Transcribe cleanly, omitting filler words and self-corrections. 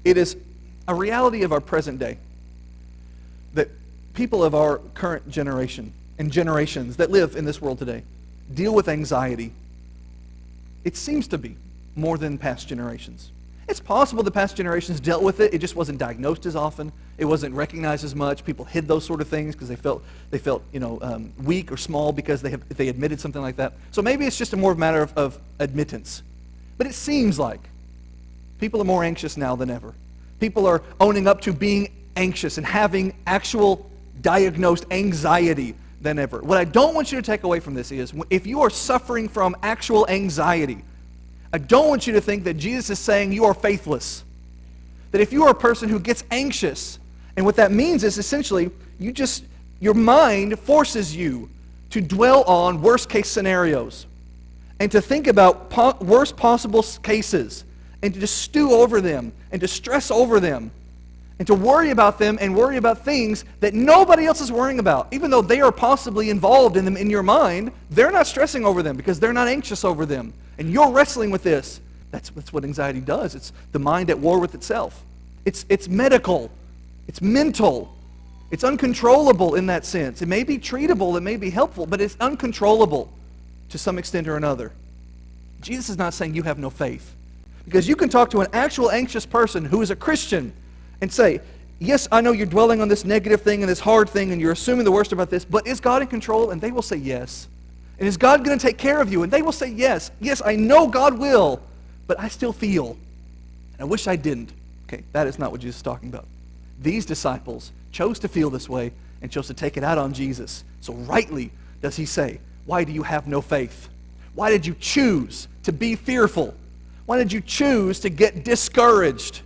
It is a reality of our present day that people of our current generation and generations that live in this world today deal with anxiety. It seems to be more than past generations. It's possible the past generations dealt with it. It just wasn't diagnosed as often. It wasn't recognized as much. People hid those sort of things because they felt weak or small because they admitted something like that. So maybe it's just a more matter of admittance. But it seems like people are more anxious now than ever. People are owning up to being anxious and having actual diagnosed anxiety than ever. What I don't want you to take away from this is, if you are suffering from actual anxiety, I don't want you to think that Jesus is saying you are faithless. That if you are a person who gets anxious, and what that means is essentially, your mind forces you to dwell on worst case scenarios and to think about worst possible cases and to just stew over them and to stress over them and to worry about them and worry about things that nobody else is worrying about. Even though they are possibly involved in them in your mind, they're not stressing over them because they're not anxious over them. And you're wrestling with this. That's what anxiety does. It's the mind at war with itself. It's medical. It's mental. It's uncontrollable in that sense. It may be treatable, it may be helpful, but it's uncontrollable to some extent or another. Jesus is not saying you have no faith. Because you can talk to an actual anxious person who is a Christian and say, yes, I know you're dwelling on this negative thing and this hard thing and you're assuming the worst about this, but is God in control? And they will say yes. And is God going to take care of you? And they will say yes. Yes, I know God will, but I still feel. And I wish I didn't. Okay, that is not what Jesus is talking about. These disciples chose to feel this way and chose to take it out on Jesus. So rightly does he say, why do you have no faith? Why did you choose to be fearful? Why did you choose to get discouraged?